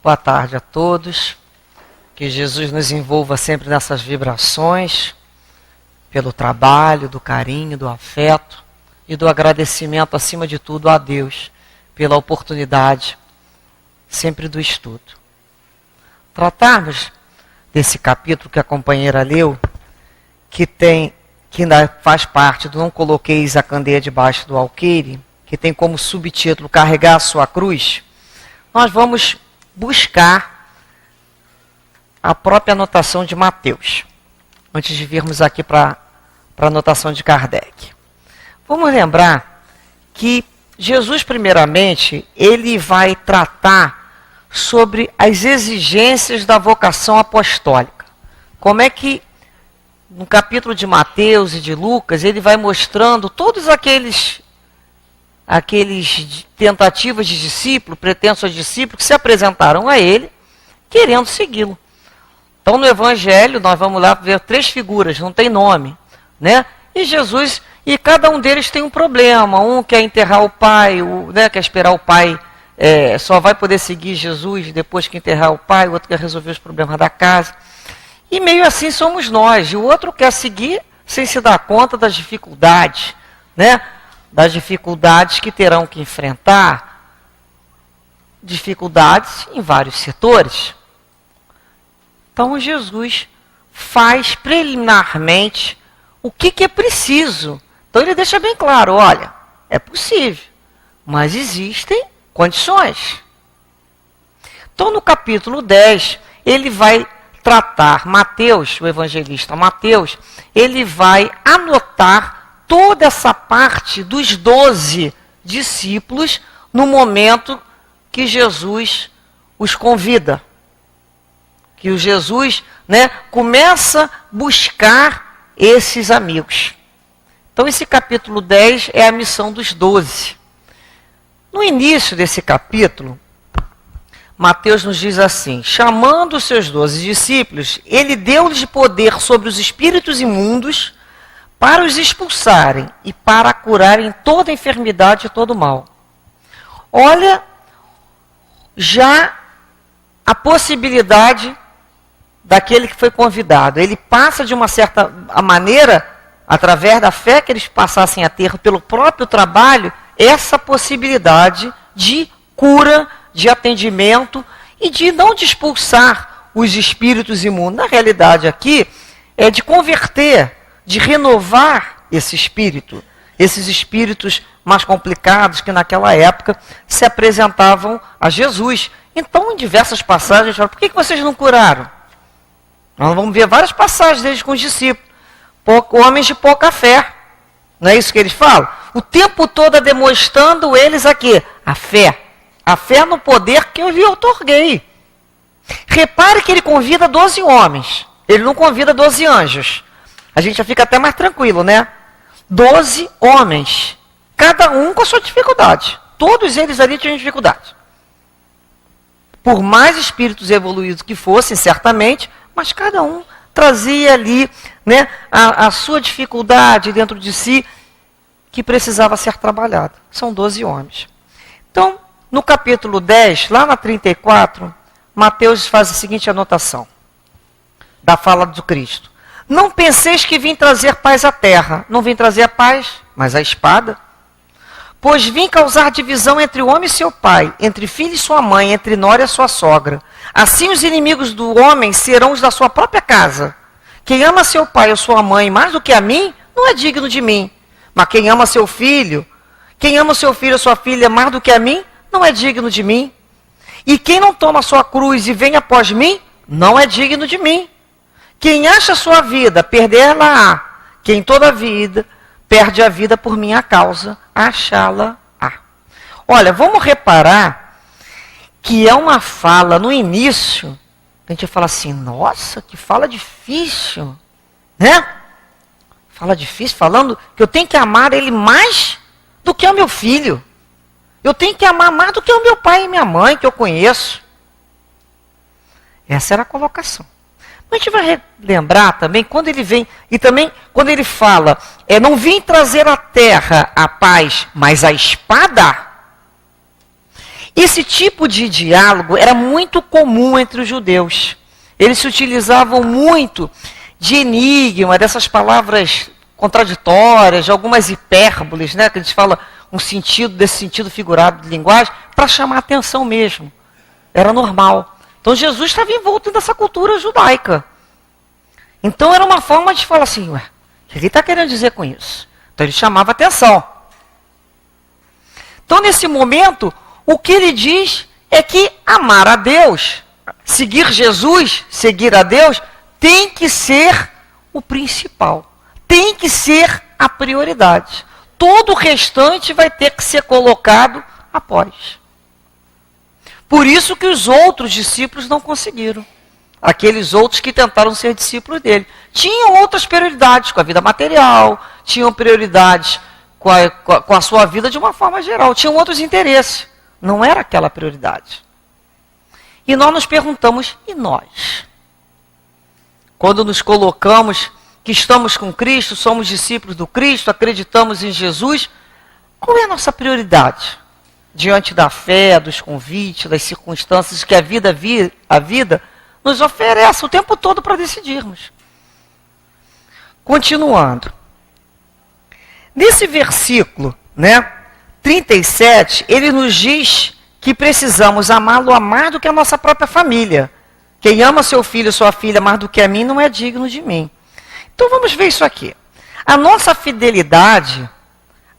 Boa tarde a todos. Que Jesus nos envolva sempre nessas vibrações, pelo trabalho, do carinho, do afeto e do agradecimento, acima de tudo, a Deus, pela oportunidade sempre do estudo. Tratarmos desse capítulo que a companheira leu, que ainda faz parte do Não Coloqueis a Candeia Debaixo do Alqueire, que tem como subtítulo Carregar a Sua Cruz, nós vamos buscar a própria anotação de Mateus, antes de virmos aqui para a anotação de Kardec. Vamos lembrar que Jesus, primeiramente, ele vai tratar sobre as exigências da vocação apostólica. Como é que, no capítulo de Mateus e de Lucas, ele vai mostrando todos aqueles tentativas de discípulo, pretensos discípulos, que se apresentaram a ele, querendo segui-lo. Então, no Evangelho, nós vamos lá ver 3 figuras, não tem nome, né? E Jesus, e cada um deles tem um problema. Um quer enterrar o pai, quer esperar o pai, só vai poder seguir Jesus depois que enterrar o pai, o outro quer resolver os problemas da casa. E meio assim somos nós. E o outro quer seguir sem se dar conta das dificuldades, né? Das dificuldades que terão que enfrentar, dificuldades em vários setores. Então, Jesus faz preliminarmente o que é preciso. Então, ele deixa bem claro, olha, é possível, mas existem condições. Então, no capítulo 10, ele vai tratar, Mateus, o evangelista Mateus, ele vai anotar toda essa parte dos 12 discípulos no momento que Jesus os convida. Que o Jesus, começa a buscar esses amigos. Então, esse capítulo 10 é a missão dos 12. No início desse capítulo, Mateus nos diz assim: chamando os seus 12 discípulos, ele deu-lhes poder sobre os espíritos imundos para os expulsarem e para curarem toda enfermidade e todo mal. Olha, já a possibilidade daquele que foi convidado. Ele passa de uma certa maneira, através da fé que eles passassem a ter pelo próprio trabalho, essa possibilidade de cura, de atendimento e de não de expulsar os espíritos imundos. Na realidade aqui é de converter, de renovar esse espírito, esses espíritos mais complicados que naquela época se apresentavam a Jesus. Então, em diversas passagens, fala, por que vocês não curaram? Nós vamos ver várias passagens deles com os discípulos. Homens de pouca fé. Não é isso que eles falam? O tempo todo demonstrando eles aqui a fé. A fé no poder que eu lhe outorguei. Repare que ele convida 12 homens. Ele não convida 12 anjos. A gente já fica até mais tranquilo, né? 12 homens. Cada um com a sua dificuldade. Todos eles ali tinham dificuldade. Por mais espíritos evoluídos que fossem, certamente, mas cada um trazia ali a sua dificuldade dentro de si que precisava ser trabalhada. São 12 homens. Então, no capítulo 10, lá na 34, Mateus faz a seguinte anotação da fala do Cristo. Não penseis que vim trazer paz à terra. Não vim trazer a paz, mas a espada. Pois vim causar divisão entre o homem e seu pai, entre filho e sua mãe, entre nora e sua sogra. Assim os inimigos do homem serão os da sua própria casa. Quem ama seu pai ou sua mãe mais do que a mim, não é digno de mim. Mas quem ama seu filho ou sua filha mais do que a mim, não é digno de mim. E quem não toma a sua cruz e vem após mim, não é digno de mim. Quem acha a sua vida, perder-la-á. Quem toda a vida perde a vida por minha causa, achá-la-á. Olha, vamos reparar que é uma fala no início, a gente fala assim, nossa, que fala difícil, né? Fala difícil, falando que eu tenho que amar ele mais do que o meu filho. Eu tenho que amar mais do que o meu pai e minha mãe, que eu conheço. Essa era a colocação. A gente vai lembrar também, quando ele vem, e também quando ele fala, não vim trazer à terra a paz, mas a espada. Esse tipo de diálogo era muito comum entre os judeus. Eles se utilizavam muito de enigma, dessas palavras contraditórias, de algumas hipérboles, né, que a gente fala um sentido, desse sentido figurado de linguagem, para chamar a atenção mesmo. Era normal. Então Jesus estava envolto nessa cultura judaica. Então era uma forma de falar assim, ué, o que ele está querendo dizer com isso? Então ele chamava a atenção. Então nesse momento, o que ele diz é que amar a Deus, seguir Jesus, seguir a Deus, tem que ser o principal. Tem que ser a prioridade. Todo o restante vai ter que ser colocado após. Por isso que os outros discípulos não conseguiram. Aqueles outros que tentaram ser discípulos dele. Tinham outras prioridades com a vida material, tinham prioridades com a sua vida de uma forma geral, tinham outros interesses. Não era aquela prioridade. E nós nos perguntamos, e nós? Quando nos colocamos que estamos com Cristo, somos discípulos do Cristo, acreditamos em Jesus, qual é a nossa prioridade? Diante da fé, dos convites, das circunstâncias que a vida nos oferece o tempo todo para decidirmos. Continuando. Nesse versículo, 37, ele nos diz que precisamos amá-lo a mais do que a nossa própria família. Quem ama seu filho ou sua filha mais do que a mim não é digno de mim. Então vamos ver isso aqui. A nossa fidelidade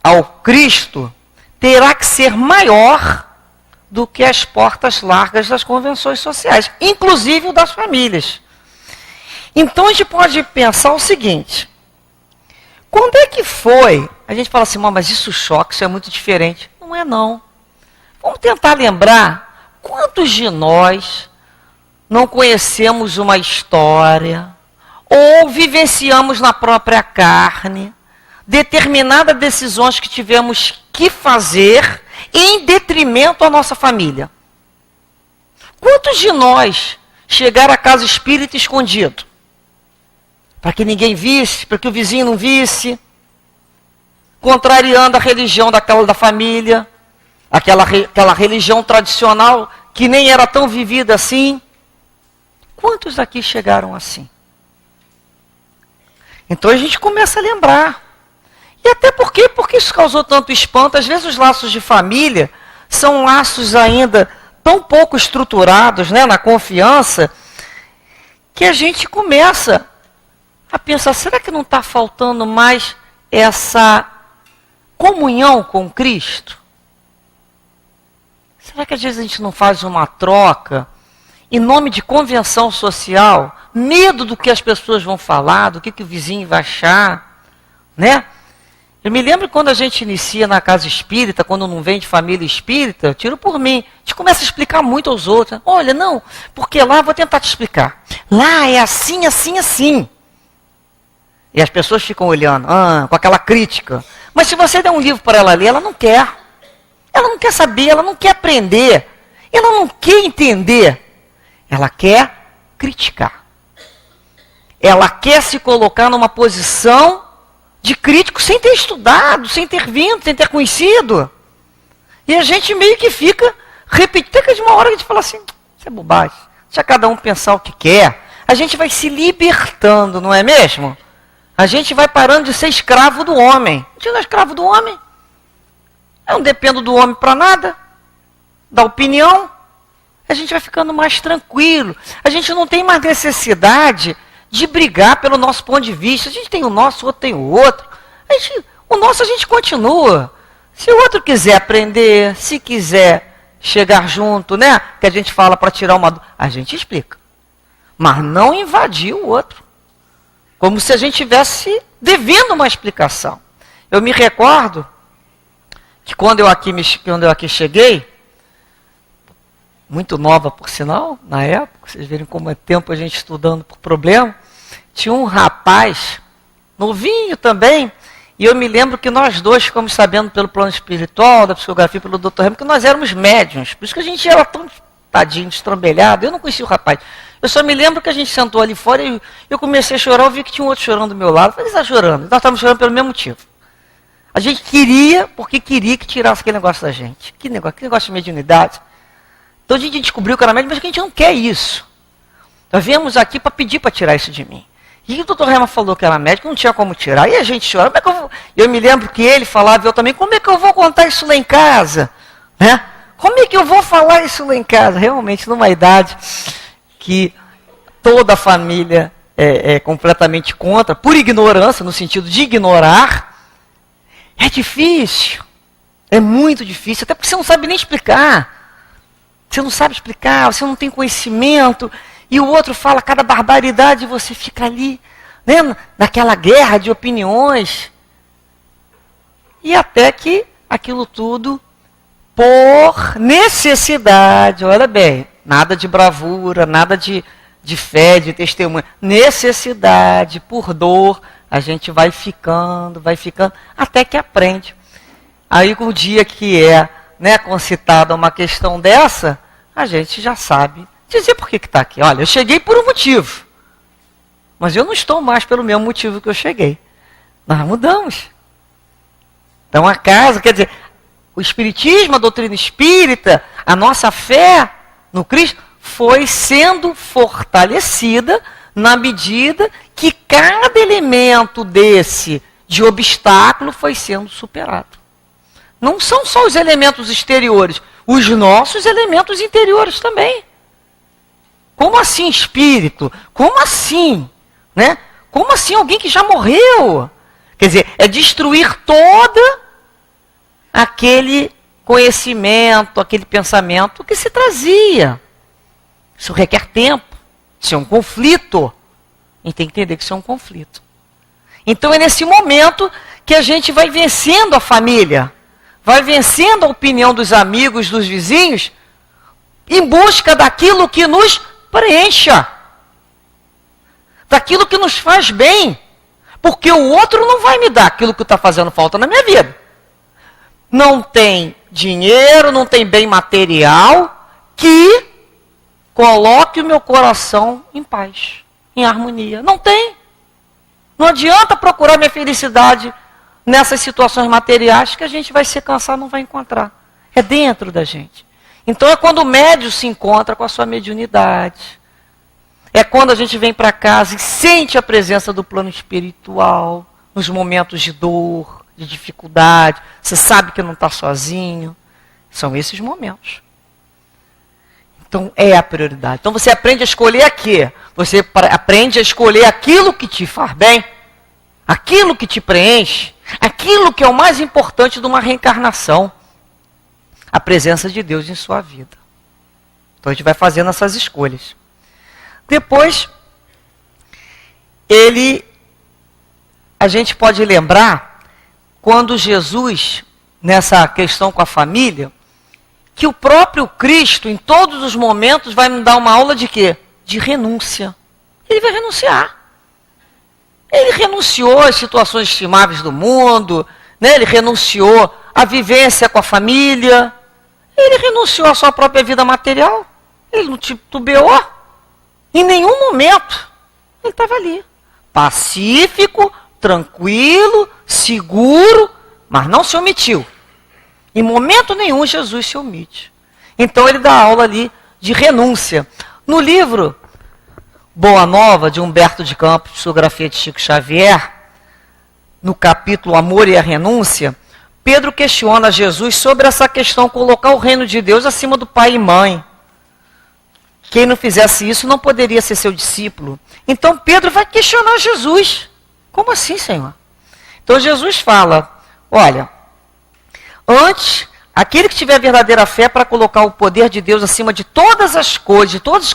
ao Cristo terá que ser maior do que as portas largas das convenções sociais, inclusive o das famílias. Então a gente pode pensar o seguinte: quando é que foi? A gente fala assim, mas isso choca, isso é muito diferente. Não é não. Vamos tentar lembrar quantos de nós não conhecemos uma história ou vivenciamos na própria carne determinadas decisões que tivemos que fazer em detrimento à nossa família. Quantos de nós chegaram à casa espírita escondido? Para que ninguém visse, para que o vizinho não visse, contrariando a religião da família, aquela religião tradicional que nem era tão vivida assim. Quantos daqui chegaram assim? Então a gente começa a lembrar. E até porque isso causou tanto espanto. Às vezes os laços de família são laços ainda tão pouco estruturados, na confiança, que a gente começa a pensar, será que não está faltando mais essa comunhão com Cristo? Será que às vezes a gente não faz uma troca em nome de convenção social, medo do que as pessoas vão falar, do que o vizinho vai achar, Eu me lembro quando a gente inicia na casa espírita, quando não vem de família espírita, eu tiro por mim, a gente começa a explicar muito aos outros. Olha, não, porque lá, vou tentar te explicar. Lá é assim, assim, assim. E as pessoas ficam olhando, com aquela crítica. Mas se você der um livro para ela ler, ela não quer. Ela não quer saber, ela não quer aprender. Ela não quer entender. Ela quer criticar. Ela quer se colocar numa posição de crítico sem ter estudado, sem ter vindo, sem ter conhecido. E a gente meio que fica repetindo. Até que de uma hora a gente fala assim, isso é bobagem. Deixa cada um pensar o que quer. A gente vai se libertando, não é mesmo? A gente vai parando de ser escravo do homem. A gente não é escravo do homem. Eu não dependo do homem para nada. Da opinião. A gente vai ficando mais tranquilo. A gente não tem mais necessidade de brigar pelo nosso ponto de vista. A gente tem o nosso, o outro tem o outro. O nosso a gente continua. Se o outro quiser aprender, se quiser chegar junto, que a gente fala para tirar uma... A gente explica. Mas não invadir o outro. Como se a gente tivesse devendo uma explicação. Eu me recordo que quando eu aqui cheguei, muito nova por sinal, na época, vocês verem como é tempo a gente estudando por problema, tinha um rapaz, novinho também, e eu me lembro que nós dois ficamos sabendo pelo plano espiritual, da psicografia, pelo Dr. Remo, que nós éramos médiuns, por isso que a gente era tão tadinho, destrambelhado, eu não conhecia o rapaz. Eu só me lembro que a gente sentou ali fora e eu comecei a chorar, eu vi que tinha um outro chorando do meu lado. Eu falei, ele está chorando. Nós estávamos chorando pelo mesmo motivo. A gente queria, porque queria que tirasse aquele negócio da gente. Que negócio de mediunidade. Então a gente descobriu que era médium, mas que a gente não quer isso. Nós viemos aqui para pedir para tirar isso de mim. E o doutor Herman falou que era médico, não tinha como tirar. E a gente chora. Como é que eu vou? Eu me lembro que ele falava, eu também, como é que eu vou contar isso lá em casa? Né? Como é que eu vou falar isso lá em casa? Realmente, numa idade que toda a família é completamente contra, por ignorância, no sentido de ignorar, é difícil. É muito difícil, até porque você não sabe nem explicar. Você não sabe explicar, você não tem conhecimento, e o outro fala cada barbaridade e você fica ali, né, naquela guerra de opiniões. E até que aquilo tudo, por necessidade, olha bem, nada de bravura, nada de fé, de testemunho, necessidade, por dor, a gente vai ficando, até que aprende. Aí o dia que concitada uma questão dessa, a gente já sabe dizer por que está aqui. Olha, eu cheguei por um motivo, mas eu não estou mais pelo mesmo motivo que eu cheguei. Nós mudamos. Então a casa, quer dizer, o Espiritismo, a doutrina espírita, a nossa fé no Cristo foi sendo fortalecida na medida que cada elemento desse de obstáculo foi sendo superado. Não são só os elementos exteriores, os nossos elementos interiores também. Como assim espírito? Como assim? Né? Como assim alguém que já morreu? Quer dizer, é destruir todo aquele conhecimento, aquele pensamento que se trazia. Isso requer tempo. Isso é um conflito. A gente tem que entender que isso é um conflito. Então é nesse momento que a gente vai vencendo a família, vai vencendo a opinião dos amigos, dos vizinhos, em busca daquilo que nos preencha, daquilo que nos faz bem, porque o outro não vai me dar aquilo que está fazendo falta na minha vida. Não tem dinheiro, não tem bem material que coloque o meu coração em paz, em harmonia. Não tem. Não adianta procurar minha felicidade nessas situações materiais que a gente vai se cansar, não vai encontrar. É dentro da gente. Então é quando o médium se encontra com a sua mediunidade. É quando a gente vem para casa e sente a presença do plano espiritual, nos momentos de dor, de dificuldade. Você sabe que não está sozinho. São esses momentos. Então é a prioridade. Então você aprende a escolher aqui. Você aprende a escolher aquilo que te faz bem, aquilo que te preenche, aquilo que é o mais importante de uma reencarnação. A presença de Deus em sua vida. Então a gente vai fazendo essas escolhas. Depois, a gente pode lembrar, quando Jesus, nessa questão com a família, que o próprio Cristo, em todos os momentos, vai nos dar uma aula de quê? De renúncia. Ele vai renunciar. Ele renunciou às situações estimáveis do mundo, né? Ele renunciou à vivência com a família, ele renunciou à sua própria vida material, ele não titubeou. Em nenhum momento ele estava ali. Pacífico, tranquilo, seguro, mas não se omitiu. Em momento nenhum Jesus se omite. Então ele dá aula ali de renúncia. No livro Boa Nova, de Humberto de Campos, psicografia de Chico Xavier, no capítulo Amor e a Renúncia, Pedro questiona Jesus sobre essa questão, colocar o reino de Deus acima do pai e mãe. Quem não fizesse isso não poderia ser seu discípulo. Então Pedro vai questionar Jesus. Como assim, Senhor? Então Jesus fala, olha, antes, aquele que tiver verdadeira fé para colocar o poder de Deus acima de todas as coisas, de todos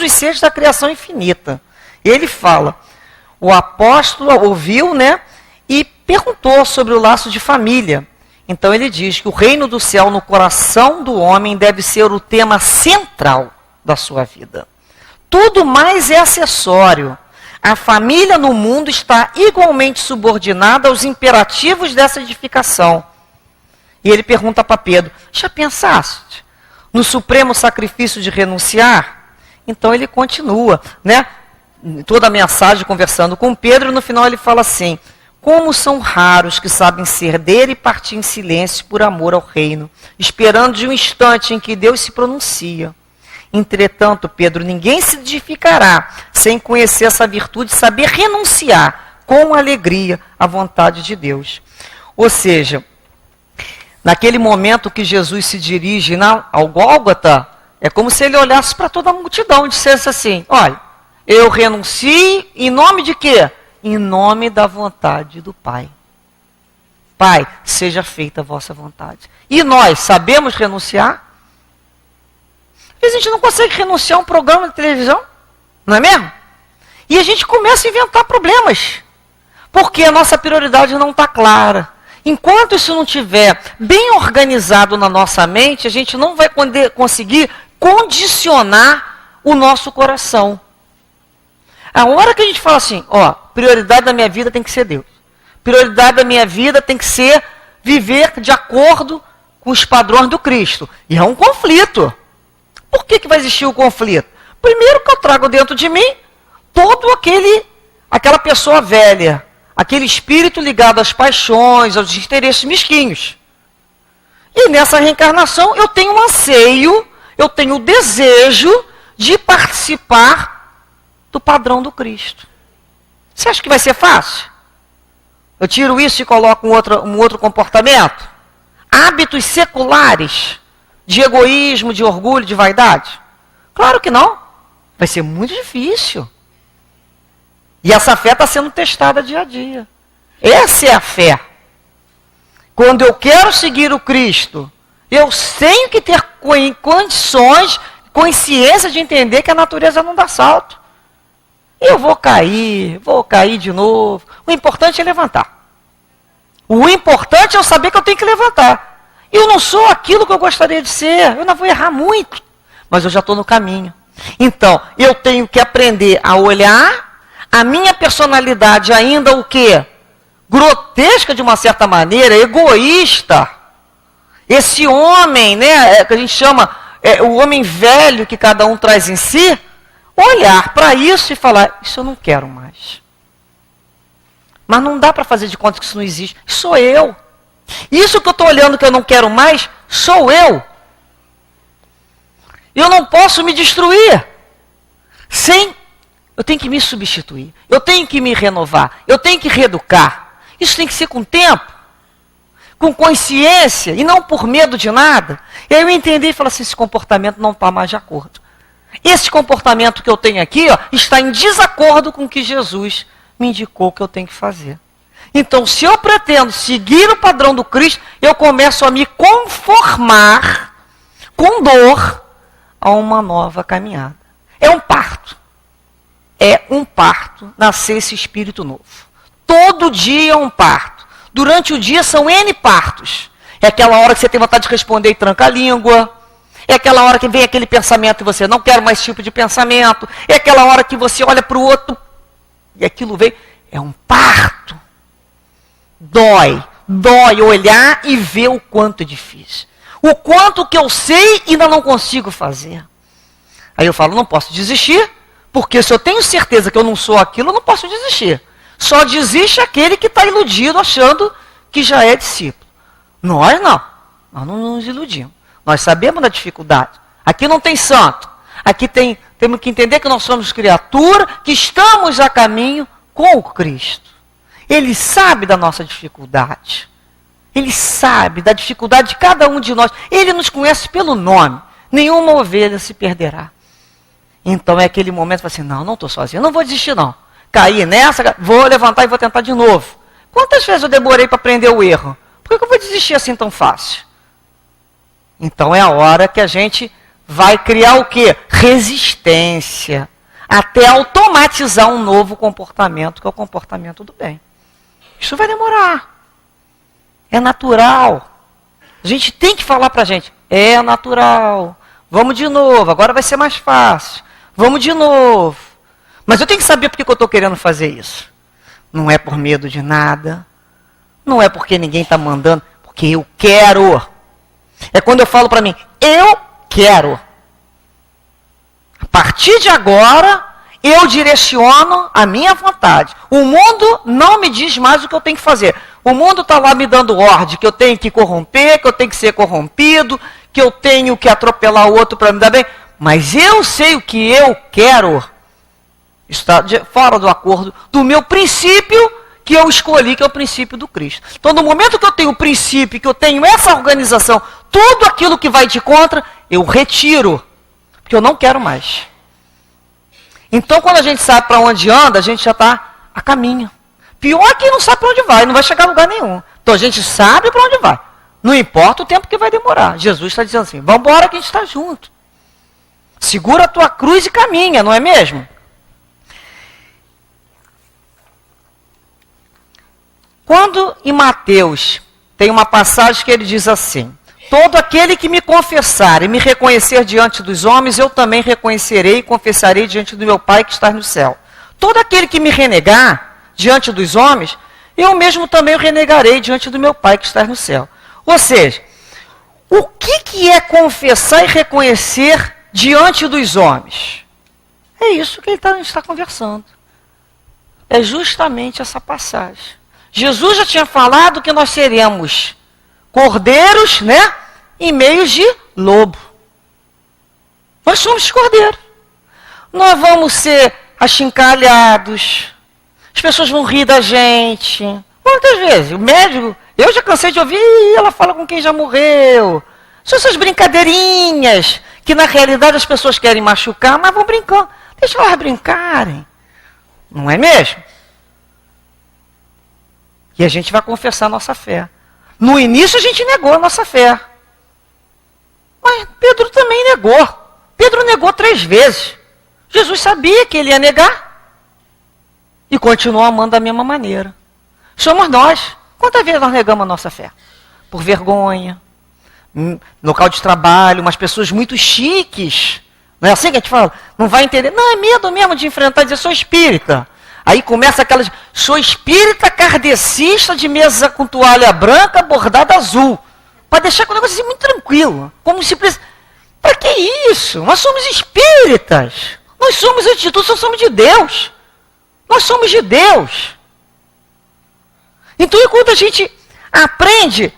os seres da criação infinita. Ele fala, o apóstolo ouviu, né, e perguntou sobre o laço de família. Então ele diz que o reino do céu no coração do homem deve ser o tema central da sua vida. Tudo mais é acessório. A família no mundo está igualmente subordinada aos imperativos dessa edificação. E ele pergunta para Pedro, já pensaste no supremo sacrifício de renunciar? Então ele continua, né? Toda a mensagem conversando com Pedro, no final ele fala assim, Como são raros que sabem ceder e partir em silêncio por amor ao reino, esperando de um instante em que Deus se pronuncia. Entretanto, Pedro, ninguém se edificará sem conhecer essa virtude e saber renunciar com alegria à vontade de Deus. Ou seja, naquele momento que Jesus se dirige ao Gólgota, é como se ele olhasse para toda a multidão e dissesse assim: olha, eu renuncio em nome de quê? Em nome da vontade do Pai. Pai, seja feita a vossa vontade. E nós sabemos renunciar? Às vezes a gente não consegue renunciar a um programa de televisão, não é mesmo? E a gente começa a inventar problemas, porque a nossa prioridade não está clara. Enquanto isso não estiver bem organizado na nossa mente, a gente não vai conseguir condicionar o nosso coração. A hora que a gente fala assim, ó, prioridade da minha vida tem que ser Deus. Prioridade da minha vida tem que ser viver de acordo com os padrões do Cristo. E é um conflito. Por que vai existir o conflito? Primeiro que eu trago dentro de mim todo aquela pessoa velha, aquele espírito ligado às paixões, aos interesses mesquinhos. E nessa reencarnação eu tenho um anseio, eu tenho o desejo de participar do padrão do Cristo. Você acha que vai ser fácil? Eu tiro isso e coloco um outro comportamento? Hábitos seculares de egoísmo, de orgulho, de vaidade? Claro que não. Vai ser muito difícil. E essa fé está sendo testada dia a dia. Essa é a fé. Quando eu quero seguir o Cristo, eu tenho que ter condições, consciência de entender que a natureza não dá salto. Eu vou cair de novo. O importante é levantar. O importante é eu saber que eu tenho que levantar. Eu não sou aquilo que eu gostaria de ser. Eu ainda vou errar muito. Mas eu já estou no caminho. Então, eu tenho que aprender a olhar a minha personalidade ainda o quê? Grotesca de uma certa maneira, egoísta. Esse homem, né, que a gente chama o homem velho que cada um traz em si, olhar para isso e falar, isso eu não quero mais. Mas não dá para fazer de conta que isso não existe. Sou eu. Isso que eu estou olhando que eu não quero mais, sou eu. Eu não posso me destruir. Eu tenho que me substituir. Eu tenho que me renovar. Eu tenho que reeducar. Isso tem que ser com tempo. Com consciência e não por medo de nada. E aí eu entendi e falei assim, esse comportamento não está mais de acordo. Esse comportamento que eu tenho aqui, ó, está em desacordo com o que Jesus me indicou que eu tenho que fazer. Então, se eu pretendo seguir o padrão do Cristo, eu começo a me conformar com dor a uma nova caminhada. É um parto. É um parto nascer esse espírito novo. Todo dia é um parto. Durante o dia são N partos. É aquela hora que você tem vontade de responder e tranca a língua. É aquela hora que vem aquele pensamento e você não quer mais esse tipo de pensamento. É aquela hora que você olha para o outro e aquilo vem. É um parto. Dói olhar e ver o quanto é difícil. O quanto que eu sei e ainda não consigo fazer. Aí eu falo, não posso desistir, porque se eu tenho certeza que eu não sou aquilo, eu não posso desistir. Só desiste aquele que está iludido achando que já é discípulo. Nós não nos iludimos. Nós sabemos da dificuldade. Aqui não tem santo. Aqui temos que entender que nós somos criatura, que estamos a caminho com o Cristo. Ele sabe da nossa dificuldade. Ele sabe da dificuldade de cada um de nós. Ele nos conhece pelo nome. Nenhuma ovelha se perderá. Então é aquele momento que você fala assim, não estou sozinho, não vou desistir não. Caí nessa, vou levantar e vou tentar de novo. Quantas vezes eu demorei para aprender o erro? Por que eu vou desistir assim tão fácil? Então é a hora que a gente vai criar o quê? Resistência. Até automatizar um novo comportamento, que é o comportamento do bem. Isso vai demorar. É natural. A gente tem que falar para a gente, é natural. Vamos de novo, agora vai ser mais fácil. Vamos de novo. Mas eu tenho que saber por que eu estou querendo fazer isso. Não é por medo de nada. Não é porque ninguém está mandando. Porque eu quero. É quando eu falo para mim, eu quero. A partir de agora, eu direciono a minha vontade. O mundo não me diz mais o que eu tenho que fazer. O mundo está lá me dando ordem, que eu tenho que corromper, que eu tenho que ser corrompido, que eu tenho que atropelar o outro para me dar bem. Mas eu sei o que eu quero. Está fora do acordo do meu princípio que eu escolhi, que é o princípio do Cristo. Então, no momento que eu tenho o princípio, que eu tenho essa organização, tudo aquilo que vai de contra, eu retiro. Porque eu não quero mais. Então, quando a gente sabe para onde anda, a gente já está a caminho. Pior é quem não sabe para onde vai, não vai chegar a lugar nenhum. Então, a gente sabe para onde vai. Não importa o tempo que vai demorar. Jesus está dizendo assim, vamos embora que a gente está junto. Segura a tua cruz e caminha, não é mesmo? Quando em Mateus tem uma passagem que ele diz assim, todo aquele que me confessar e me reconhecer diante dos homens, eu também reconhecerei e confessarei diante do meu Pai que está no céu. Todo aquele que me renegar diante dos homens, eu mesmo também o renegarei diante do meu Pai que está no céu. Ou seja, o que é confessar e reconhecer diante dos homens? É isso que ele está conversando. É justamente essa passagem. Jesus já tinha falado que nós seremos cordeiros, né? Em meio de lobo. Nós somos cordeiros. Nós vamos ser achincalhados. As pessoas vão rir da gente. Muitas vezes, o médico, eu já cansei de ouvir, ela fala com quem já morreu. São essas brincadeirinhas que na realidade as pessoas querem machucar, mas vão brincando. Deixa elas brincarem. Não é mesmo? E a gente vai confessar a nossa fé. No início a gente negou a nossa fé. Mas Pedro também negou. Pedro negou 3 vezes. Jesus sabia que ele ia negar. E continuou amando da mesma maneira. Somos nós. Quantas vezes nós negamos a nossa fé? Por vergonha. Local de trabalho, umas pessoas muito chiques. Não é assim que a gente fala? Não vai entender. Não, é medo mesmo de enfrentar e dizer, sou espírita. Aí começa aquelas, sou espírita kardecista de mesa com toalha branca bordada azul. Para deixar o negócio assim muito tranquilo. Como se... Para que isso? Nós somos espíritas. Nós somos, antes de tudo, nós somos de Deus. Nós somos de Deus. Então, enquanto a gente aprende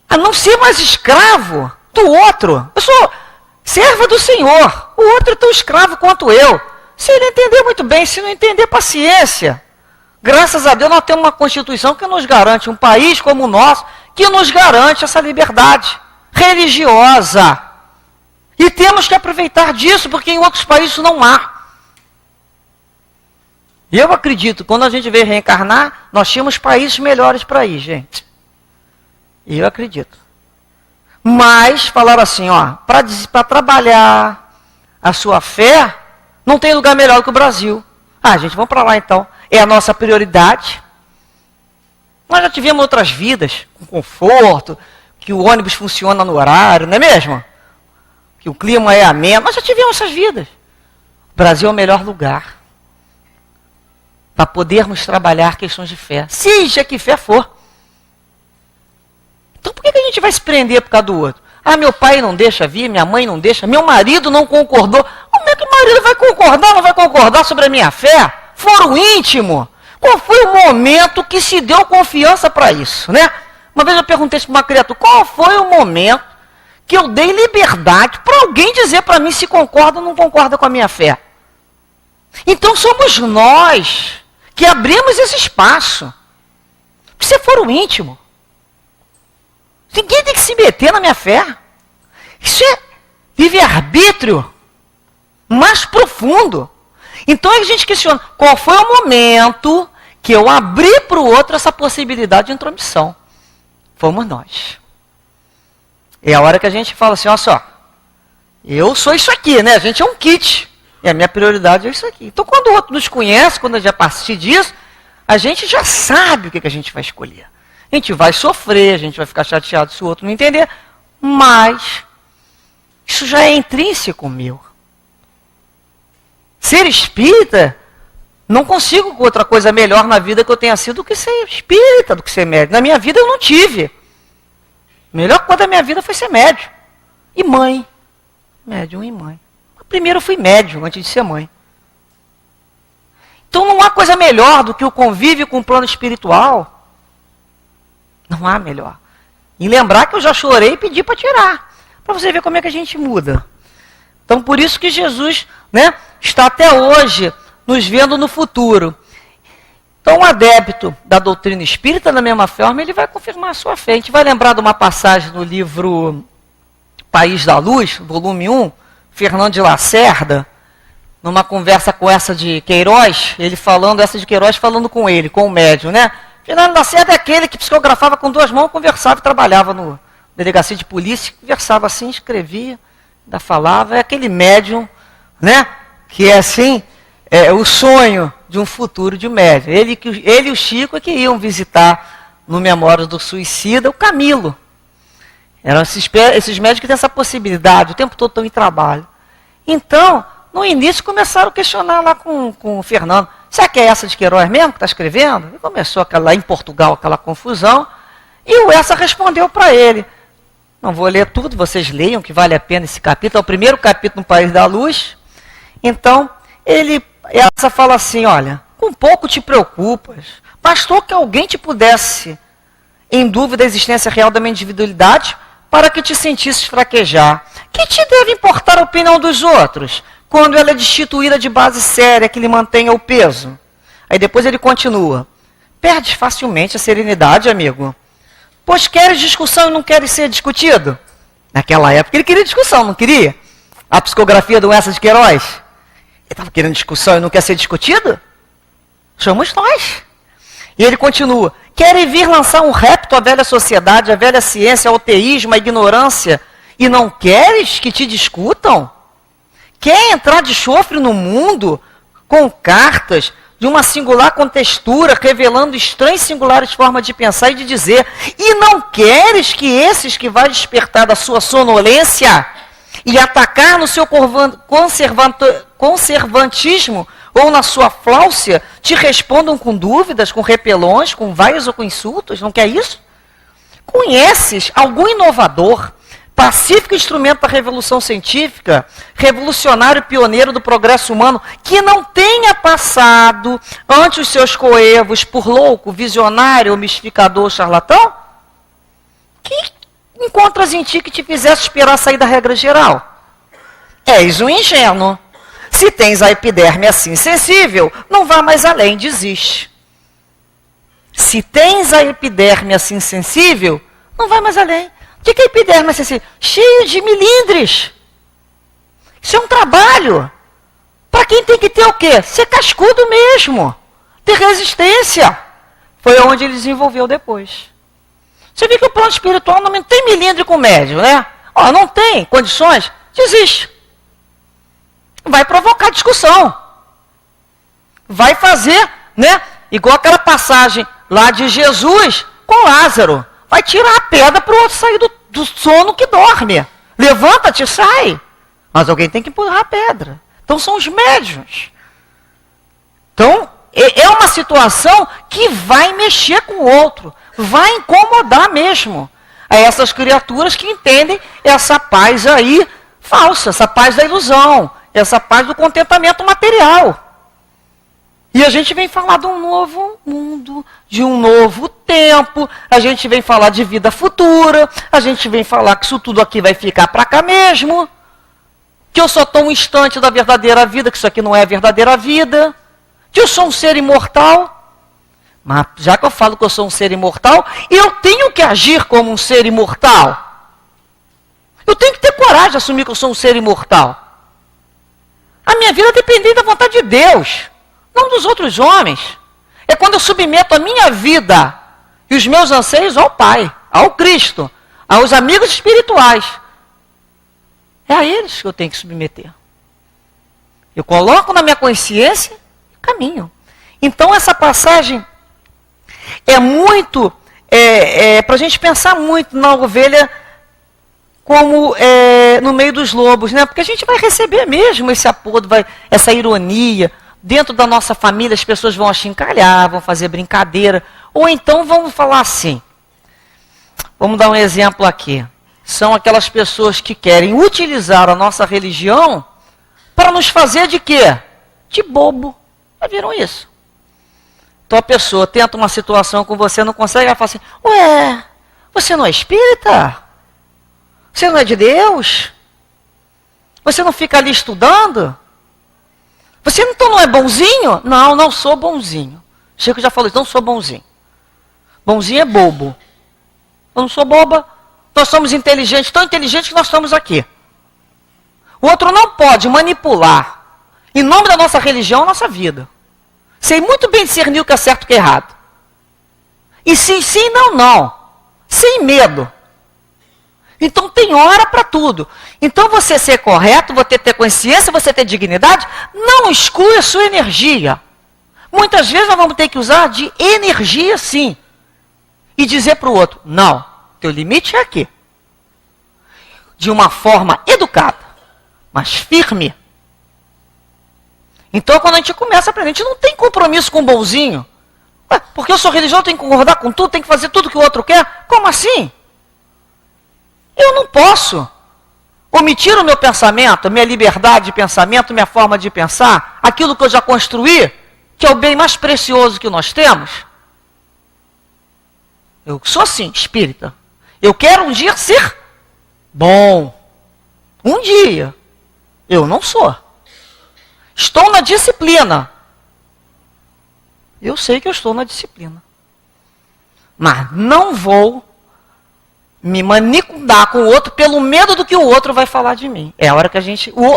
a não ser mais escravo do outro. Eu sou serva do Senhor. O outro é tão escravo quanto eu. Se ele entender, muito bem. Se não entender, paciência. Graças a Deus, nós temos uma Constituição que nos garante, um país como o nosso, que nos garante essa liberdade religiosa. E temos que aproveitar disso, porque em outros países não há. Eu acredito, quando a gente veio reencarnar, nós tínhamos países melhores para ir, gente. Eu acredito. Mas falaram assim, ó, para trabalhar a sua fé, não tem lugar melhor que o Brasil. Ah, gente, vamos para lá então. É a nossa prioridade. Nós já tivemos outras vidas, com conforto, que o ônibus funciona no horário, não é mesmo? Que o clima é ameno. Nós já tivemos essas vidas. O Brasil é o melhor lugar para podermos trabalhar questões de fé. Seja que fé for. Então por que a gente vai se prender por causa do outro? Ah, meu pai não deixa vir, minha mãe não deixa, meu marido não concordou. Como é que o marido vai concordar, não vai concordar sobre a minha fé? Foro íntimo. Qual foi o momento que se deu confiança para isso, né? Uma vez eu perguntei para uma criatura, qual foi o momento que eu dei liberdade para alguém dizer para mim se concorda ou não concorda com a minha fé? Então somos nós que abrimos esse espaço. Isso é foro íntimo. Ninguém tem que se meter na minha fé. Isso é livre-arbítrio mais profundo. Então a gente questiona, qual foi o momento que eu abri para o outro essa possibilidade de intromissão? Fomos nós. É a hora que a gente fala assim, olha só, eu sou isso aqui, né? A gente é um kit. E a minha prioridade é isso aqui. Então quando o outro nos conhece, quando a gente, a partir disso, a gente já sabe o que a gente vai escolher. A gente vai sofrer, a gente vai ficar chateado se o outro não entender, mas isso já é intrínseco meu. Ser espírita, não consigo com outra coisa melhor na vida que eu tenha sido do que ser espírita, do que ser médium. Na minha vida eu não tive. A melhor coisa da minha vida foi ser médium. E mãe. Médium e mãe. Primeiro eu fui médium antes de ser mãe. Então não há coisa melhor do que o convívio com o plano espiritual. Não há melhor. E lembrar que eu já chorei e pedi para tirar. Para você ver como é que a gente muda. Então por isso que Jesus, né, está até hoje nos vendo no futuro. Então um adepto da doutrina espírita, da mesma forma, ele vai confirmar a sua fé. A gente vai lembrar de uma passagem no livro País da Luz, volume 1, Fernando de Lacerda, numa conversa com essa de Queiroz, essa de Queiroz falando com ele, com o médium, né? Fernando Lacerda é aquele que psicografava com 2 mãos, conversava e trabalhava no delegacia de polícia, conversava assim, escrevia, ainda falava, é aquele médium, né? Que é assim, o sonho de um futuro de médium. Ele e o Chico é que iam visitar no Memórias do Suicida o Camilo. Eram esses médicos que têm essa possibilidade, o tempo todo estão em trabalho. Então, no início começaram a questionar lá com o Fernando. Será que é essa de Queiroz mesmo que está escrevendo? E começou lá em Portugal aquela confusão. E o Essa respondeu para ele. Não vou ler tudo, vocês leiam que vale a pena esse capítulo. É o primeiro capítulo no País da Luz. Então, Essa fala assim, olha, com pouco te preocupas. Bastou que alguém te pudesse em dúvida da existência real da minha individualidade para que te sentisses fraquejar. Que te deve importar a opinião dos outros, quando ela é destituída de base séria que lhe mantenha o peso? Aí depois ele continua. Perdes facilmente a serenidade, amigo. Pois queres discussão e não queres ser discutido? Naquela época ele queria discussão, não queria? A psicografia do Essa de Queiroz. Ele estava querendo discussão e não quer ser discutido? Somos nós. E ele continua. Querem vir lançar um repto à velha sociedade, à velha ciência, ao teísmo, à ignorância, e não queres que te discutam? Quer entrar de chofre no mundo com cartas de uma singular contextura, revelando estranhas e singulares formas de pensar e de dizer, e não queres que esses que vai despertar da sua sonolência e atacar no seu conservantismo ou na sua fláucia, te respondam com dúvidas, com repelões, com vaias ou com insultos? Não quer isso? Conheces algum inovador, pacífico instrumento da revolução científica, revolucionário pioneiro do progresso humano, que não tenha passado ante os seus coevos por louco, visionário, mistificador, charlatão? Que encontras em ti que te fizesse esperar sair da regra geral? És um ingênuo. Se tens a epiderme assim sensível, não vá mais além, desiste. Se tens a epiderme assim sensível, não vai mais além. O que é epiderme sensível? Cheio de milindres. Isso é um trabalho. Para quem tem que ter o quê? Ser cascudo mesmo. Ter resistência. Foi onde ele desenvolveu depois. Você vê que o plano espiritual não tem milindre com médio, né? Ó, não tem condições, desiste. Vai provocar discussão. Vai fazer, né? Igual aquela passagem lá de Jesus com Lázaro. Vai tirar a pedra para o outro sair do sono que dorme. Levanta-te e sai. Mas alguém tem que empurrar a pedra. Então são os médiuns. Então, é uma situação que vai mexer com o outro. Vai incomodar mesmo a essas criaturas que entendem essa paz aí falsa, essa paz da ilusão, essa paz do contentamento material. E a gente vem falar de um novo mundo, de um novo tempo, a gente vem falar de vida futura, a gente vem falar que isso tudo aqui vai ficar para cá mesmo, que eu só estou um instante da verdadeira vida, que isso aqui não é a verdadeira vida, que eu sou um ser imortal. Mas já que eu falo que eu sou um ser imortal, eu tenho que agir como um ser imortal. Eu tenho que ter coragem de assumir que eu sou um ser imortal. A minha vida depende da vontade de Deus, não dos outros homens. É quando eu submeto a minha vida e os meus anseios ao Pai, ao Cristo, aos amigos espirituais. É a eles que eu tenho que submeter. Eu coloco na minha consciência e caminho. Então essa passagem é muito, para a gente pensar muito na ovelha como no meio dos lobos, né? Porque a gente vai receber mesmo esse apodo, essa ironia. Dentro da nossa família as pessoas vão achincalhar, vão fazer brincadeira. Ou então vão falar assim. Vamos dar um exemplo aqui. São aquelas pessoas que querem utilizar a nossa religião para nos fazer de quê? De bobo. Já viram isso? Então a pessoa tenta uma situação com você, não consegue, ela fala assim, ué, você não é espírita? Você não é de Deus? Você não fica ali estudando? Você então não é bonzinho? Não, não sou bonzinho. Chico já falou isso, não sou bonzinho. Bonzinho é bobo. Eu não sou boba. Nós somos inteligentes, tão inteligentes que nós estamos aqui. O outro não pode manipular, em nome da nossa religião, a nossa vida. Sei muito bem discernir o que é certo e o que é errado. E sim, sim, não, não. Sem medo. Então tem hora para tudo. Então você ser correto, você ter consciência, você ter dignidade, não exclui a sua energia. Muitas vezes nós vamos ter que usar de energia sim. E dizer para o outro, não, teu limite é aqui. De uma forma educada, mas firme. Então quando a gente começa a aprender, a gente não tem compromisso com o bonzinho. Ué, porque eu sou religioso, eu tenho que concordar com tudo, tenho que fazer tudo que o outro quer? Como assim? Eu não posso omitir o meu pensamento, a minha liberdade de pensamento, minha forma de pensar, aquilo que eu já construí, que é o bem mais precioso que nós temos. Eu sou assim, espírita. Eu quero um dia ser bom. Um dia. Eu não sou. Estou na disciplina. Eu sei que eu estou na disciplina. Mas não vou me manipular com o outro pelo medo do que o outro vai falar de mim. É a hora que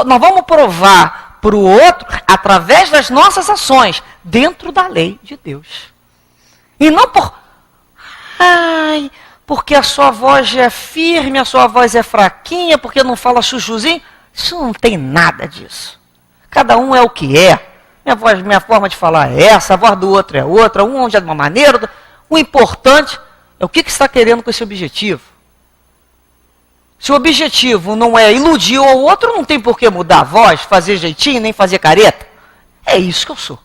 nós vamos provar para o outro através das nossas ações, dentro da lei de Deus. E não porque a sua voz é firme, a sua voz é fraquinha, porque não fala chuchuzinho. Isso não tem nada disso. Cada um é o que é. Minha forma de falar é essa, a voz do outro é outra, um é de uma maneira. O importante é o que você está querendo com esse objetivo. Se o objetivo não é iludir o outro, não tem por que mudar a voz, fazer jeitinho, nem fazer careta. É isso que eu sou.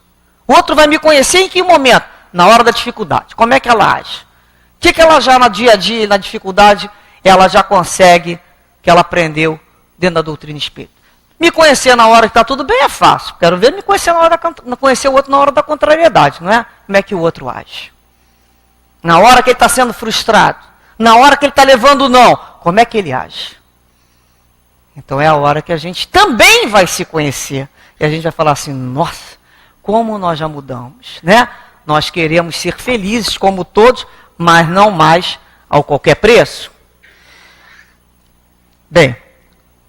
O outro vai me conhecer em que momento? Na hora da dificuldade. Como é que ela age? O que ela já no dia a dia, na dificuldade, ela já consegue, que ela aprendeu dentro da doutrina espírita. Me conhecer na hora que está tudo bem é fácil. Quero ver me conhecer conhecer o outro na hora da contrariedade, não é? Como é que o outro age? Na hora que ele está sendo frustrado. Na hora que ele está levando o não. Como é que ele age? Então é a hora que a gente também vai se conhecer. E a gente vai falar assim, nossa, como nós já mudamos, né? Nós queremos ser felizes como todos, mas não mais a qualquer preço. Bem,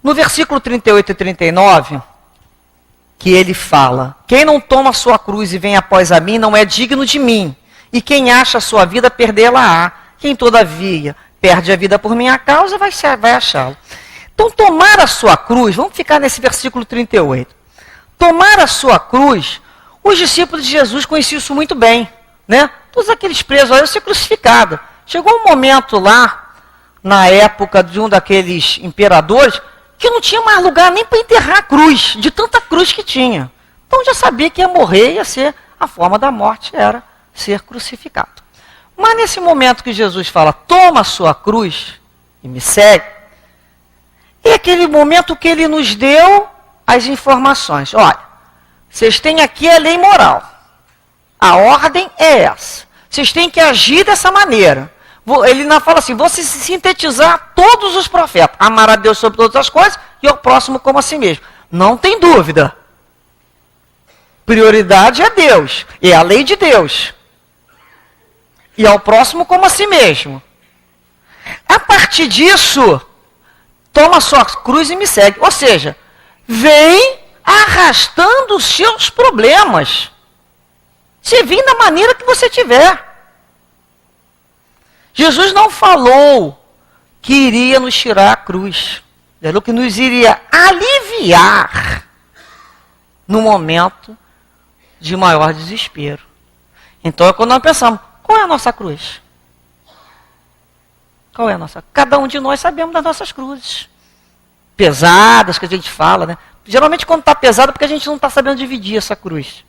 no versículo 38 e 39, que ele fala, quem não toma a sua cruz e vem após a mim, não é digno de mim. E quem acha a sua vida, perdê-la-á. Quem, todavia, perde a vida por minha causa, vai achá-la. Então, tomar a sua cruz, vamos ficar nesse versículo 38. Tomar a sua cruz, os discípulos de Jesus conheciam isso muito bem, né? Todos aqueles presos iam ser crucificados. Chegou um momento lá, na época de um daqueles imperadores, que não tinha mais lugar nem para enterrar a cruz, de tanta cruz que tinha. Então já sabia que ia morrer, ia ser, a forma da morte era ser crucificado. Mas nesse momento que Jesus fala, toma a sua cruz e me segue, é aquele momento que ele nos deu as informações. Olha, vocês têm aqui a lei moral. A ordem é essa. Vocês têm que agir dessa maneira. Ele não fala assim, vou sintetizar todos os profetas. Amar a Deus sobre todas as coisas e ao próximo como a si mesmo. Não tem dúvida. Prioridade é Deus. É a lei de Deus. E ao próximo como a si mesmo. A partir disso, toma a sua cruz e me segue. Ou seja, vem arrastando os seus problemas. Você vem da maneira que você tiver. Jesus não falou que iria nos tirar a cruz. Ele falou que nos iria aliviar no momento de maior desespero. Então é quando nós pensamos, qual é a nossa cruz? Qual é a nossa? Cada um de nós sabemos das nossas cruzes. Pesadas que a gente fala, né? Geralmente quando está pesado é porque a gente não está sabendo dividir essa cruz.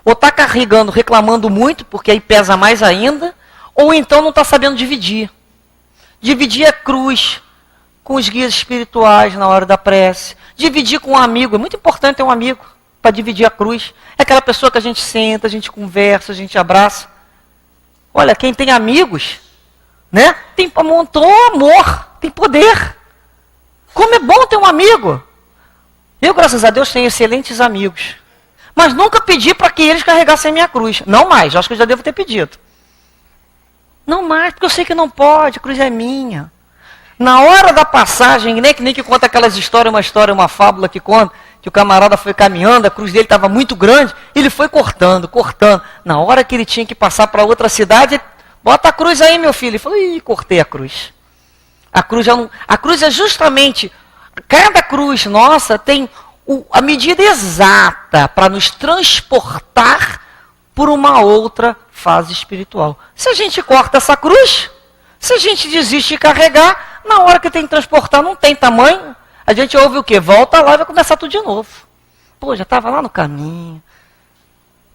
Ou está carregando, reclamando muito, porque aí pesa mais ainda, ou então não está sabendo dividir. Dividir a cruz com os guias espirituais na hora da prece. Dividir com um amigo. É muito importante ter um amigo. para dividir a cruz. É aquela pessoa que a gente senta, a gente conversa, a gente abraça. Olha, quem tem amigos, né? Montou amor, tem poder. Como é bom ter um amigo. Eu, graças a Deus, tenho excelentes amigos. Mas nunca pedi para que eles carregassem a minha cruz. Não mais, acho que eu já devo ter pedido. Não mais, porque eu sei que não pode, a cruz é minha. Na hora da passagem, que nem que conta aquelas histórias, uma fábula que conta, que o camarada foi caminhando, a cruz dele estava muito grande, ele foi cortando. Na hora que ele tinha que passar para outra cidade, bota a cruz aí, meu filho. Ele falou, cortei a cruz. A cruz é justamente, cada cruz nossa tem a medida exata para nos transportar por uma outra fase espiritual. Se a gente corta essa cruz, se a gente desiste de carregar, na hora que tem que transportar não tem tamanho, a gente ouve o quê? Volta lá e vai começar tudo de novo. Pô, já estava lá no caminho.